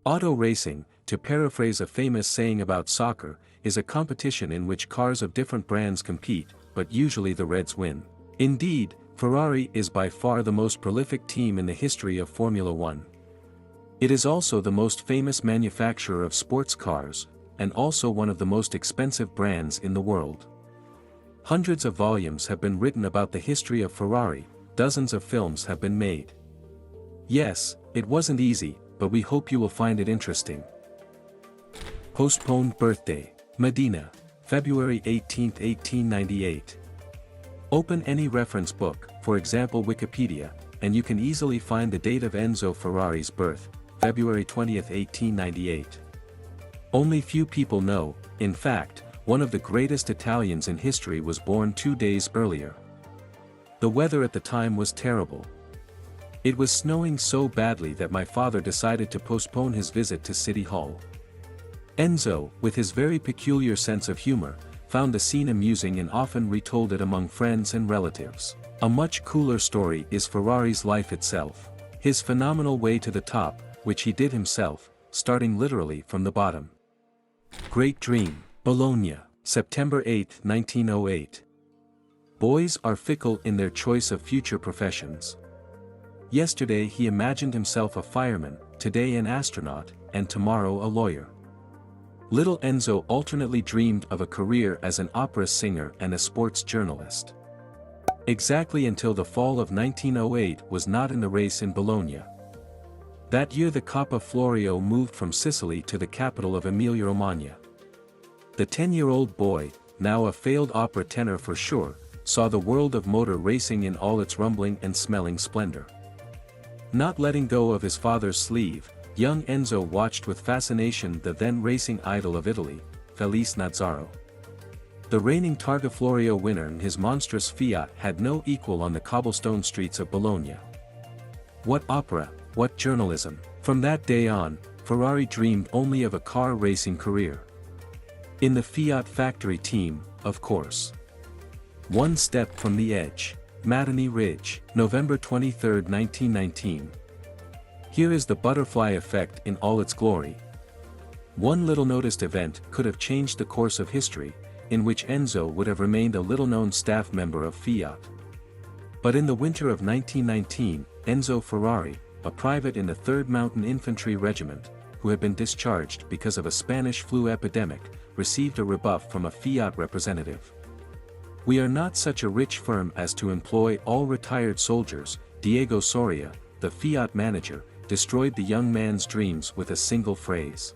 Auto racing, to paraphrase a famous saying about soccer, is a competition in which cars of different brands compete, but usually the Reds win. Indeed, Ferrari is by far the most prolific team in the history of Formula One. It is also the most famous manufacturer of sports cars, and also one of the most expensive brands in the world. Hundreds of volumes have been written about the history of Ferrari, dozens of films have been made. Yes, it wasn't easy, but we hope you will find it interesting. Postponed birthday, Medina, February 18, 1898. Open any reference book, for example Wikipedia, and you can easily find the date of Enzo Ferrari's birth, February 20, 1898. Only few people know, in fact, one of the greatest Italians in history was born 2 days earlier. The weather at the time was terrible. It was snowing so badly that my father decided to postpone his visit to City Hall. Enzo, with his very peculiar sense of humor, found the scene amusing and often retold it among friends and relatives. A much cooler story is Ferrari's life itself. His phenomenal way to the top, which he did himself, starting literally from the bottom. Great Dream, Bologna, September 8, 1908. Boys are fickle in their choice of future professions. Yesterday he imagined himself a fireman, today an astronaut, and tomorrow a lawyer. Little Enzo alternately dreamed of a career as an opera singer and a sports journalist. Exactly until the fall of 1908 was not in the race in Bologna. That year the Coppa Florio moved from Sicily to the capital of Emilia-Romagna. The 10-year-old boy, now a failed opera tenor for sure, saw the world of motor racing in all its rumbling and smelling splendor. Not letting go of his father's sleeve, young Enzo watched with fascination the then racing idol of Italy, Felice Nazzaro. The reigning Targa Florio winner and his monstrous Fiat had no equal on the cobblestone streets of Bologna. What opera, what journalism! From that day on, Ferrari dreamed only of a car racing career. In the Fiat factory team, of course. One step from the edge. Matane Ridge, November 23, 1919. Here is the butterfly effect in all its glory. One little noticed event could have changed the course of history, in which Enzo would have remained a little-known staff member of Fiat. But in the winter of 1919, Enzo Ferrari, a private in the 3rd Mountain Infantry Regiment, who had been discharged because of a Spanish flu epidemic, received a rebuff from a Fiat representative. "We are not such a rich firm as to employ all retired soldiers," Diego Soria, the Fiat manager, destroyed the young man's dreams with a single phrase.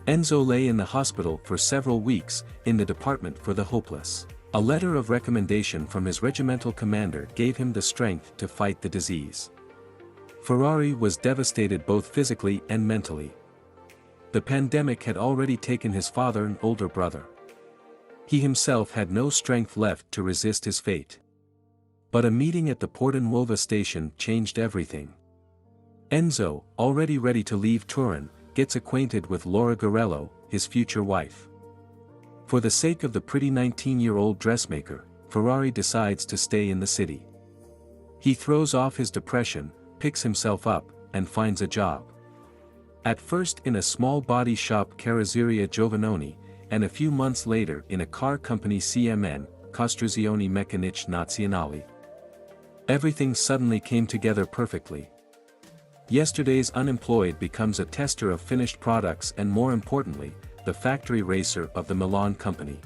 Enzo lay in the hospital for several weeks, in the department for the hopeless. A letter of recommendation from his regimental commander gave him the strength to fight the disease. Ferrari was devastated both physically and mentally. The pandemic had already taken his father and older brother. He himself had no strength left to resist his fate. But a meeting at the Porta Nuova station changed everything. Enzo, already ready to leave Turin, gets acquainted with Laura Garello, his future wife. For the sake of the pretty 19-year-old dressmaker, Ferrari decides to stay in the city. He throws off his depression, picks himself up, and finds a job. At first in a small body shop Carrozzeria Giovannoni, and a few months later in a car company CMN, Costruzioni Meccaniche Nazionali. Everything suddenly came together perfectly. Yesterday's unemployed becomes a tester of finished products and more importantly, the factory racer of the Milan company.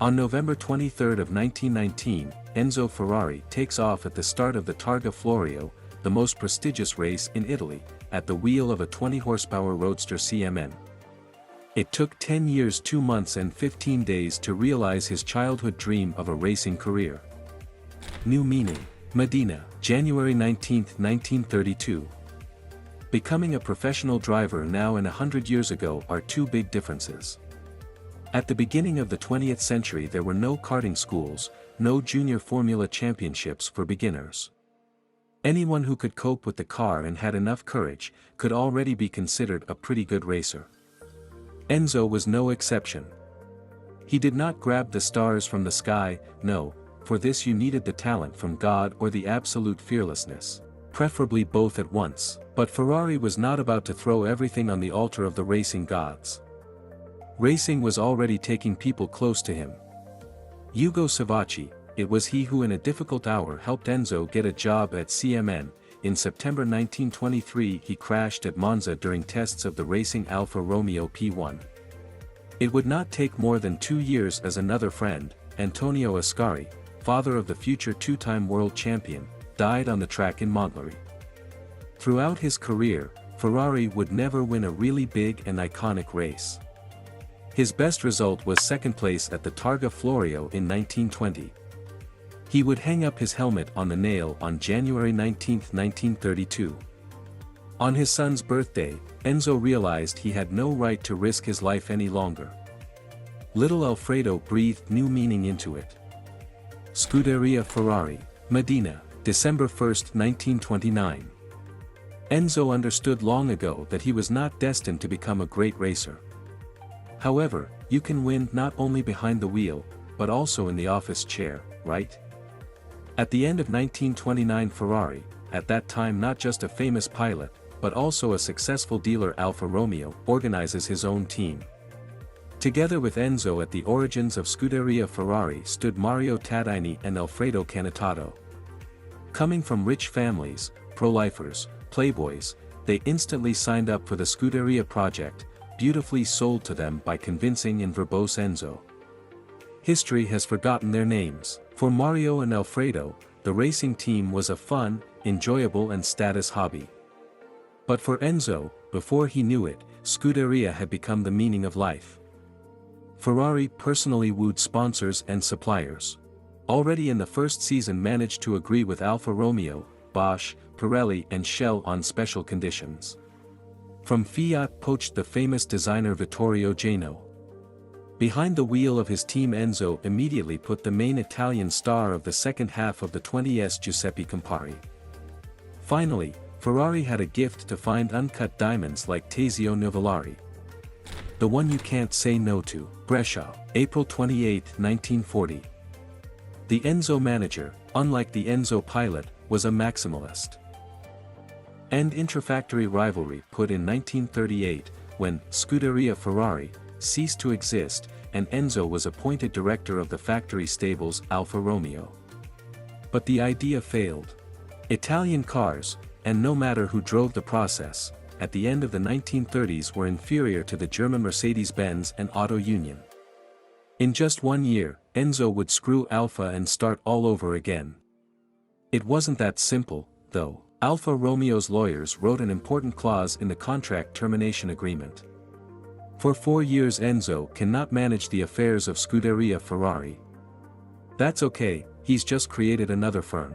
On November 23 of 1919, Enzo Ferrari takes off at the start of the Targa Florio, the most prestigious race in Italy, at the wheel of a 20-horsepower roadster CMN. It took 10 years 2 months and 15 days to realize his childhood dream of a racing career. New meaning. Medina, January 19, 1932. Becoming a professional driver now and 100 years ago are two big differences. At the beginning of the 20th century there were no karting schools, no junior Formula championships for beginners. Anyone who could cope with the car and had enough courage, could already be considered a pretty good racer. Enzo was no exception. He did not grab the stars from the sky, no, for this you needed the talent from God or the absolute fearlessness. preferably both at once. But Ferrari was not about to throw everything on the altar of the racing gods. Racing was already taking people close to him. Ugo Savacci, it was he who in a difficult hour helped Enzo get a job at CMN. In September 1923 he crashed at Monza during tests of the racing Alfa Romeo P1. It would not take more than 2 years as another friend, Antonio Ascari, father of the future two-time world champion, died on the track in Montlhéry. Throughout his career, Ferrari would never win a really big and iconic race. His best result was second place at the Targa Florio in 1920. He would hang up his helmet on the nail on January 19, 1932. On his son's birthday, Enzo realized he had no right to risk his life any longer. Little Alfredo breathed new meaning into it. Scuderia Ferrari, Medina, December 1, 1929. Enzo understood long ago that he was not destined to become a great racer. However, you can win not only behind the wheel, but also in the office chair, right? At the end of 1929 Ferrari, at that time not just a famous pilot, but also a successful dealer Alfa Romeo, organizes his own team. Together with Enzo at the origins of Scuderia Ferrari stood Mario Tadini and Alfredo Cannatato. Coming from rich families, pro-lifers, playboys, they instantly signed up for the Scuderia project, beautifully sold to them by convincing and verbose Enzo. History has forgotten their names. For Mario and Alfredo, the racing team was a fun, enjoyable and status hobby. But for Enzo, before he knew it, Scuderia had become the meaning of life. Ferrari personally wooed sponsors and suppliers. Already in the first season managed to agree with Alfa Romeo, Bosch, Pirelli and Shell on special conditions. From Fiat poached the famous designer Vittorio Jano. Behind the wheel of his team Enzo immediately put the main Italian star of the second half of the 20s Giuseppe Campari. Finally, Ferrari had a gift to find uncut diamonds like Tazio Novellari. The one you can't say no to. Brescia, April 28, 1940. The Enzo manager, unlike the Enzo pilot, was a maximalist. End intrafactory rivalry put in 1938, when Scuderia Ferrari ceased to exist, and Enzo was appointed director of the factory stables Alfa Romeo. But the idea failed. Italian cars, and no matter who drove the process, at the end of the 1930s were inferior to the German Mercedes-Benz and Auto Union. In just 1 year, Enzo would screw Alfa and start all over again. It wasn't that simple, though. Alfa Romeo's lawyers wrote an important clause in the contract termination agreement. For 4 years Enzo cannot manage the affairs of Scuderia Ferrari. That's okay, he's just created another firm.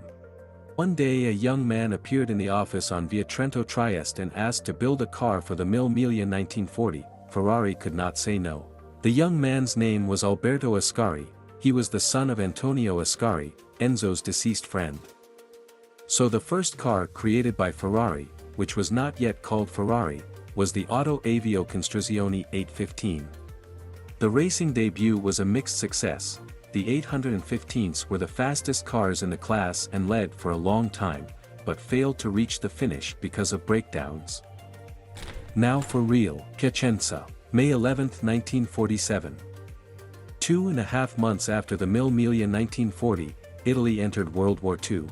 One day a young man appeared in the office on Via Trento Trieste and asked to build a car for the Mille Miglia 1940, Ferrari could not say no. The young man's name was Alberto Ascari, he was the son of Antonio Ascari, Enzo's deceased friend. So the first car created by Ferrari, which was not yet called Ferrari, was the Auto Avio Costruzione 815. The racing debut was a mixed success. The 815s were the fastest cars in the class and led for a long time, but failed to reach the finish because of breakdowns. Now for real. Piacenza, May 11, 1947. 2.5 months after the Mille Miglia 1940, Italy entered World War II.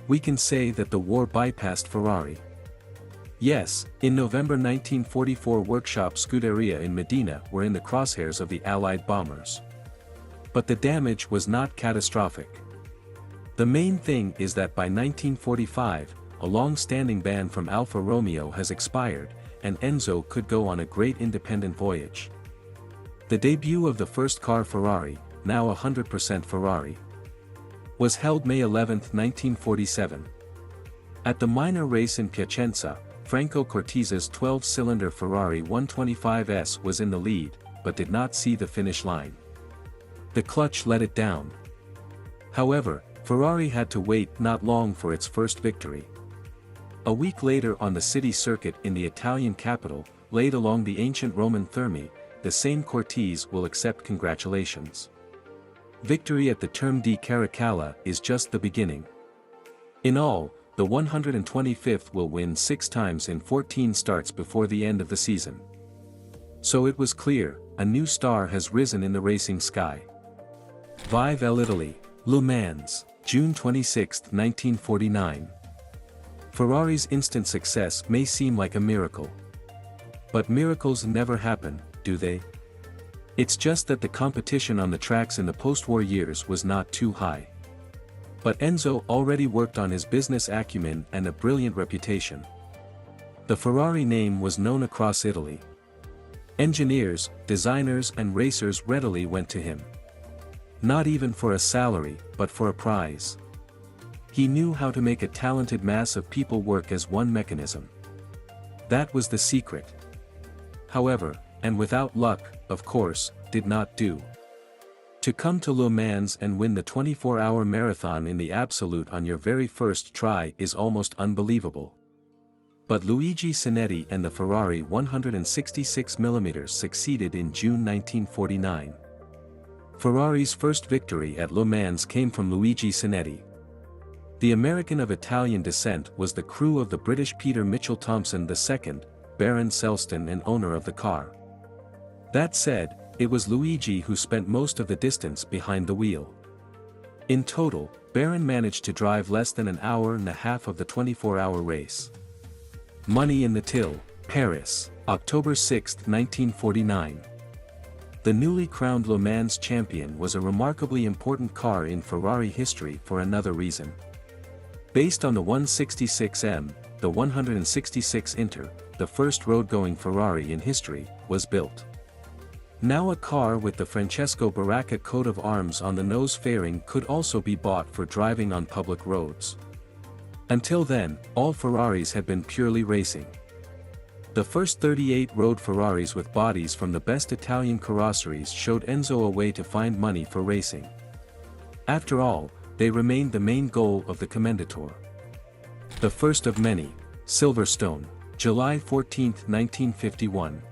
We can say that the war bypassed Ferrari. Yes, in November 1944 workshop Scuderia in Medina were in the crosshairs of the Allied bombers. But the damage was not catastrophic. The main thing is that by 1945, a long-standing ban from Alfa Romeo has expired, and Enzo could go on a great independent voyage. The debut of the first car Ferrari, now 100% Ferrari, was held May 11, 1947. At the minor race in Piacenza, Franco Cortese's 12-cylinder Ferrari 125S was in the lead, but did not see the finish line. The clutch let it down. However, Ferrari had to wait not long for its first victory. A week later on the city circuit in the Italian capital, laid along the ancient Roman Thermae, the same Cortese will accept congratulations. Victory at the Terme di Caracalla is just the beginning. In all, the 125th will win 6 times in 14 starts before the end of the season. So it was clear, a new star has risen in the racing sky. Vive l'Italie, Le Mans, June 26, 1949. Ferrari's instant success may seem like a miracle. But miracles never happen, do they? It's just that the competition on the tracks in the post-war years was not too high. But Enzo already worked on his business acumen and a brilliant reputation. The Ferrari name was known across Italy. Engineers, designers and racers readily went to him. Not even for a salary, but for a prize. He knew how to make a talented mass of people work as one mechanism. That was the secret. However, and without luck, of course, did not do. To come to Le Mans and win the 24-hour marathon in the absolute on your very first try is almost unbelievable. But Luigi Cinetti and the Ferrari 166mm succeeded in June 1949. Ferrari's first victory at Le Mans came from Luigi Cinetti. The American of Italian descent was the crew of the British Peter Mitchell-Thompson II, Baron Selston and owner of the car. That said, it was Luigi who spent most of the distance behind the wheel. In total, Baron managed to drive less than an hour and a half of the 24-hour race. Money in the Till, Paris, October 6, 1949. The newly crowned Le Mans champion was a remarkably important car in Ferrari history for another reason. Based on the 166M, the 166 Inter, the first road-going Ferrari in history, was built. Now a car with the Francesco Baracca coat of arms on the nose fairing could also be bought for driving on public roads. Until then, all Ferraris had been purely racing. The first 38 road Ferraris with bodies from the best Italian carrosseries showed Enzo a way to find money for racing. After all, they remained the main goal of the Commendatore. The first of many, Silverstone, July 14, 1951.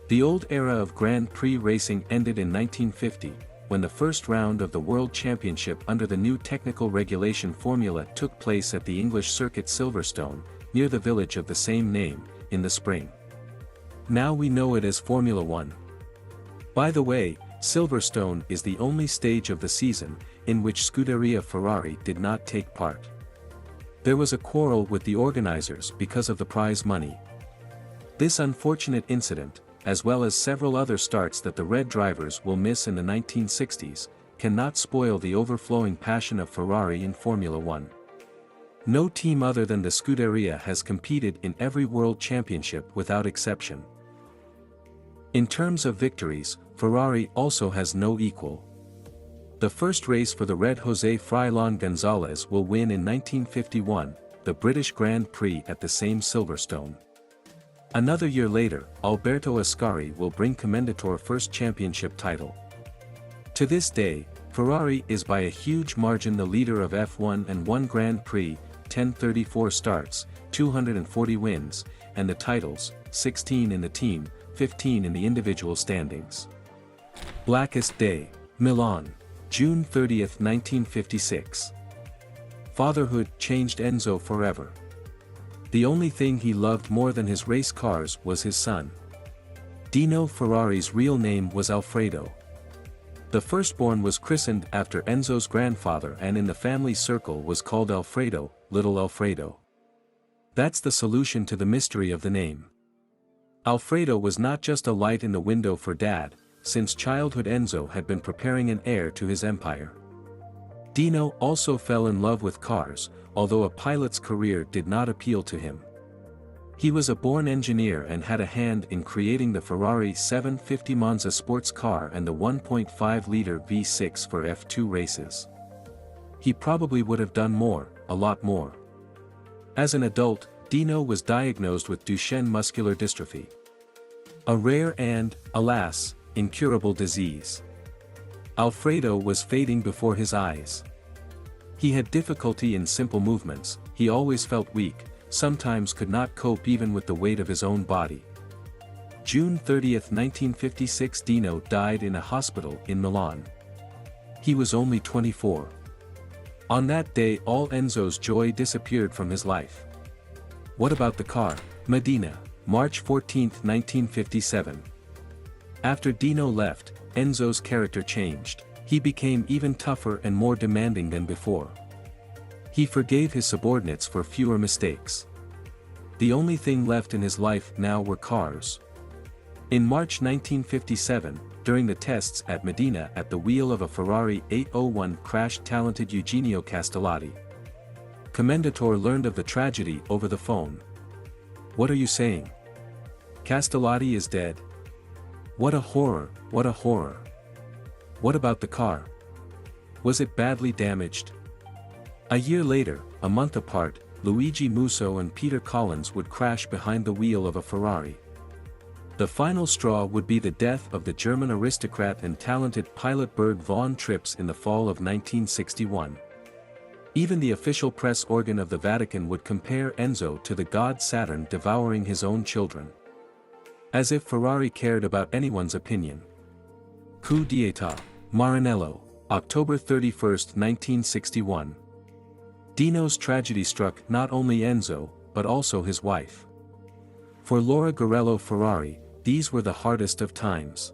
The old era of Grand Prix racing ended in 1950, when the first round of the World Championship under the new technical regulation formula took place at the English circuit Silverstone, near the village of the same name, in the spring. Now we know it as Formula One. By the way, Silverstone is the only stage of the season in which Scuderia Ferrari did not take part. There was a quarrel with the organizers because of the prize money. This unfortunate incident, as well as several other starts that the Red drivers will miss in the 1960s, cannot spoil the overflowing passion of Ferrari in Formula One. No team other than the Scuderia has competed in every World Championship without exception. In terms of victories, Ferrari also has no equal. The first race for the Red José Frilón González will win in 1951, the British Grand Prix at the same Silverstone. Another year later, Alberto Ascari will bring Commendatore first championship title. To this day, Ferrari is by a huge margin the leader of F1 and 1 Grand Prix, 1034 starts, 240 wins, and the titles, 16 in the team, 15 in the individual standings. Blackest Day, Milan, June 30, 1956. Fatherhood changed Enzo forever. The only thing he loved more than his race cars was his son. Dino Ferrari's real name was Alfredo. The firstborn was christened after Enzo's grandfather and in the family circle was called Alfredo, Little Alfredo. That's the solution to the mystery of the name. Alfredo was not just a light in the window for Dad, since childhood Enzo had been preparing an heir to his empire. Dino also fell in love with cars, although a pilot's career did not appeal to him. He was a born engineer and had a hand in creating the Ferrari 750 Monza sports car and the 1.5-liter V6 for F2 races. He probably would have done more, a lot more. As an adult, Dino was diagnosed with Duchenne muscular dystrophy. A rare and, alas, incurable disease. Alfredo was fading before his eyes. He had difficulty in simple movements, he always felt weak, sometimes could not cope even with the weight of his own body. June 30, 1956 Dino died in a hospital in Milan. He was only 24. On that day all Enzo's joy disappeared from his life. What about the car? Medina, March 14, 1957. After Dino left, Enzo's character changed. He became even tougher and more demanding than before. He forgave his subordinates for fewer mistakes. The only thing left in his life now were cars. In March 1957, during the tests at Medina at the wheel of a Ferrari 801 crashed talented Eugenio Castellotti. Commendator learned of the tragedy over the phone. What are you saying? Castellotti is dead? What a horror, what a horror. What about the car? Was it badly damaged? A year later, a month apart, Luigi Musso and Peter Collins would crash behind the wheel of a Ferrari. The final straw would be the death of the German aristocrat and talented pilot Bert von Trips in the fall of 1961. Even the official press organ of the Vatican would compare Enzo to the god Saturn devouring his own children. As if Ferrari cared about anyone's opinion. Coup d'état, Maranello, October 31, 1961. Dino's tragedy struck not only Enzo, but also his wife. For Laura Garello Ferrari, these were the hardest of times.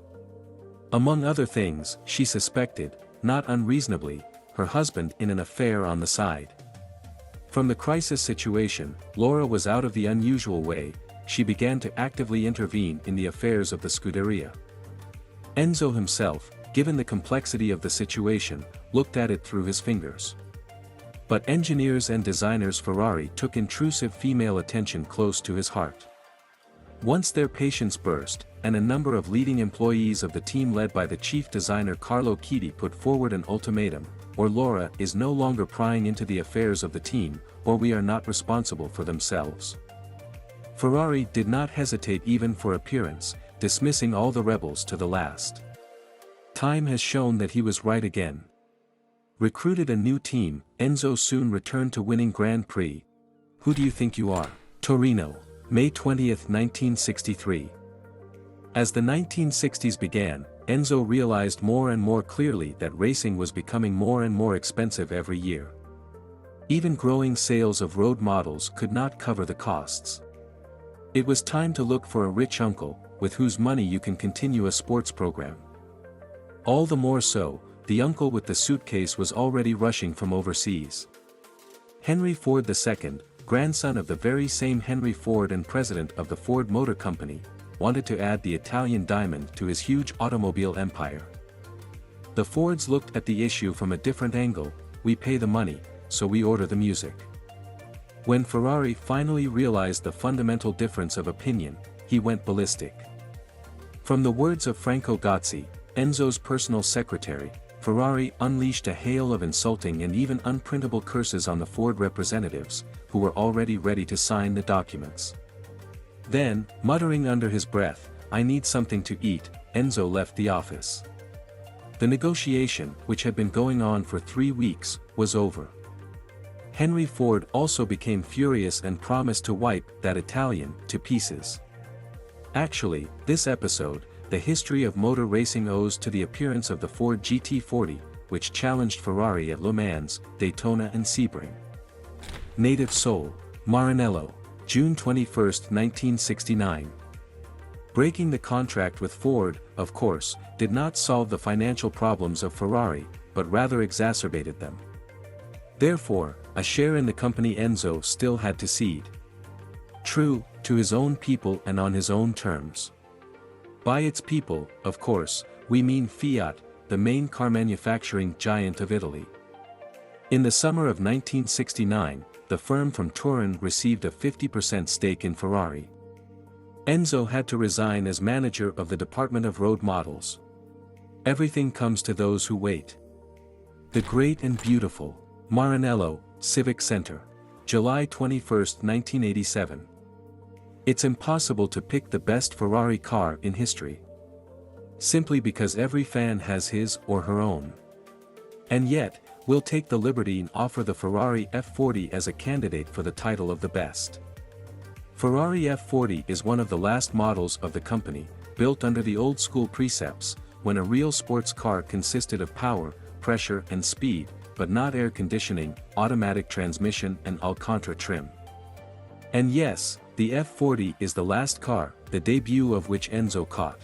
Among other things, she suspected, not unreasonably, her husband in an affair on the side. From the crisis situation, Laura was out of the unusual way, she began to actively intervene in the affairs of the Scuderia. Enzo himself, given the complexity of the situation, looked at it through his fingers. But engineers and designers Ferrari took intrusive female attention close to his heart. Once their patience burst, and a number of leading employees of the team led by the chief designer Carlo Chiti put forward an ultimatum, or Laura is no longer prying into the affairs of the team, or we are not responsible for themselves. Ferrari did not hesitate even for appearance, dismissing all the rebels to the last. Time has shown that he was right again. Recruited a new team, Enzo soon returned to winning Grand Prix. Who do you think you are? Torino, May 20, 1963. As the 1960s began, Enzo realized more and more clearly that racing was becoming more and more expensive every year. Even growing sales of road models could not cover the costs. It was time to look for a rich uncle, with whose money you can continue a sports program. All the more so, the uncle with the suitcase was already rushing from overseas. Henry Ford II, grandson of the very same Henry Ford and president of the Ford Motor Company, wanted to add the Italian diamond to his huge automobile empire. The Fords looked at the issue from a different angle: we pay the money, so we order the music. When Ferrari finally realized the fundamental difference of opinion, he went ballistic. From the words of Franco Gazzi, Enzo's personal secretary, Ferrari unleashed a hail of insulting and even unprintable curses on the Ford representatives, who were already ready to sign the documents. Then, muttering under his breath, "I need something to eat," Enzo left the office. The negotiation, which had been going on for 3 weeks, was over. Henry Ford also became furious and promised to wipe that Italian to pieces. Actually, this episode, the history of motor racing owes to the appearance of the Ford GT40, which challenged Ferrari at Le Mans, Daytona and Sebring. Native Soul, Maranello, June 21, 1969. Breaking the contract with Ford, of course, did not solve the financial problems of Ferrari, but rather exacerbated them. Therefore, a share in the company Enzo still had to cede. True, to his own people and on his own terms. By its people, of course, we mean Fiat, the main car manufacturing giant of Italy. In the summer of 1969, the firm from Turin received a 50% stake in Ferrari. Enzo had to resign as manager of the Department of Road Models. Everything comes to those who wait. The Great and Beautiful, Maranello, Civic Center, July 21, 1987. It's impossible to pick the best Ferrari car in history. Simply because every fan has his or her own. And yet, we'll take the liberty and offer the Ferrari F40 as a candidate for the title of the best. Ferrari F40 is one of the last models of the company, built under the old-school precepts, when a real sports car consisted of power, pressure and speed, but not air conditioning, automatic transmission and Alcantara trim. And yes, the F40 is the last car, the debut of which Enzo caught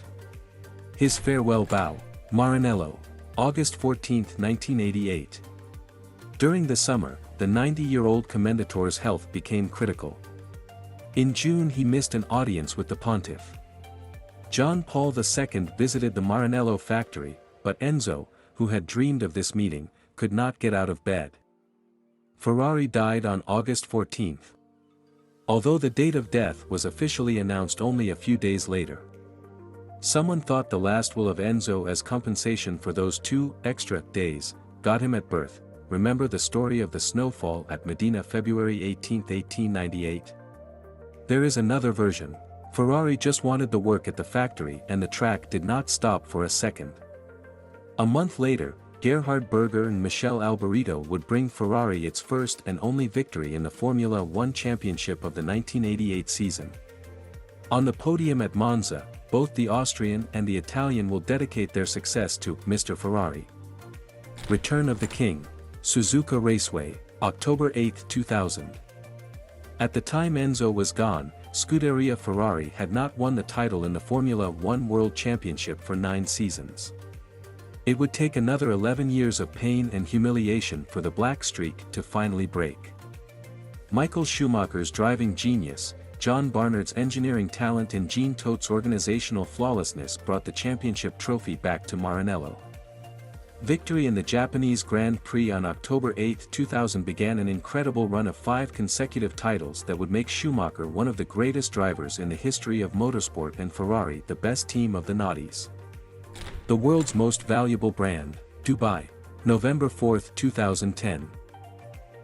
his farewell bow. Maranello, August 14, 1988. During the summer, the 90-year-old commendatore's health became critical. In June he missed an audience with the pontiff. John Paul II visited the Maranello factory, but Enzo, who had dreamed of this meeting, could not get out of bed. Ferrari died on August 14. Although the date of death was officially announced only a few days later. Someone thought the last will of Enzo as compensation for those 2 extra days got him at birth. Remember the story of the snowfall at Medina February 18, 1898? There is another version. Ferrari just wanted the work at the factory and the track did not stop for a second. A month later, Gerhard Berger and Michele Alboreto would bring Ferrari its first and only victory in the Formula One championship of the 1988 season. On the podium at Monza, both the Austrian and the Italian will dedicate their success to Mr. Ferrari. Return of the King, Suzuka Raceway, October 8, 2000. At the time Enzo was gone, Scuderia Ferrari had not won the title in the Formula One World Championship for 9 seasons. It would take another 11 years of pain and humiliation for the black streak to finally break. Michael Schumacher's driving genius, John Barnard's engineering talent and Jean Todt's organizational flawlessness brought the championship trophy back to Maranello. Victory in the Japanese Grand Prix on October 8, 2000 began an incredible run of 5 consecutive titles that would make Schumacher one of the greatest drivers in the history of motorsport and Ferrari the best team of the noughties. The world's most valuable brand, Dubai, November 4, 2010.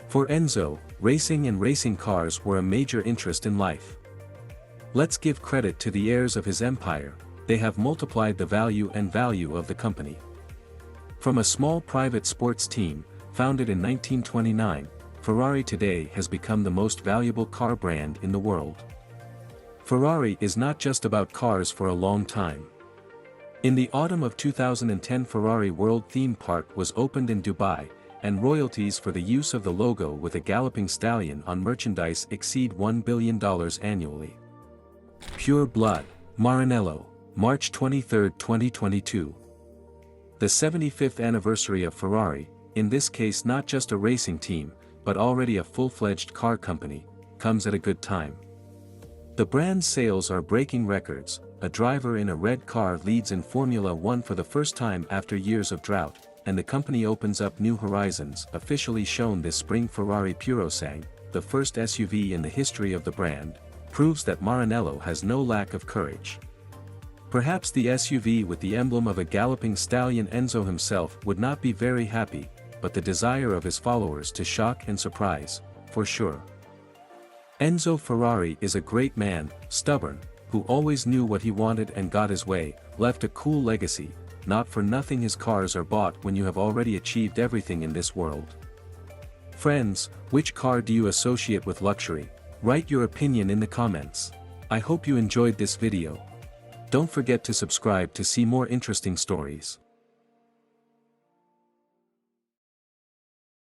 For Enzo, racing and racing cars were a major interest in life. Let's give credit to the heirs of his empire, they have multiplied the value of the company. From a small private sports team, founded in 1929, Ferrari today has become the most valuable car brand in the world. Ferrari is not just about cars for a long time. In the autumn of 2010 Ferrari World Theme Park was opened in Dubai, and royalties for the use of the logo with a galloping stallion on merchandise exceed $1 billion annually. Pure Blood, Maranello, March 23, 2022. The 75th anniversary of Ferrari, in this case not just a racing team, but already a full-fledged car company, comes at a good time. The brand's sales are breaking records, a driver in a red car leads in Formula One for the first time after years of drought, and the company opens up new horizons. Officially shown this spring Ferrari Purosang, the first SUV in the history of the brand, proves that Maranello has no lack of courage. Perhaps the SUV with the emblem of a galloping stallion Enzo himself would not be very happy, but the desire of his followers to shock and surprise, for sure. Enzo Ferrari is a great man, stubborn, who always knew what he wanted and got his way, left a cool legacy. Not for nothing his cars are bought when you have already achieved everything in this world. Friends, which car do you associate with luxury? Write your opinion in the comments. I hope you enjoyed this video. Don't forget to subscribe to see more interesting stories.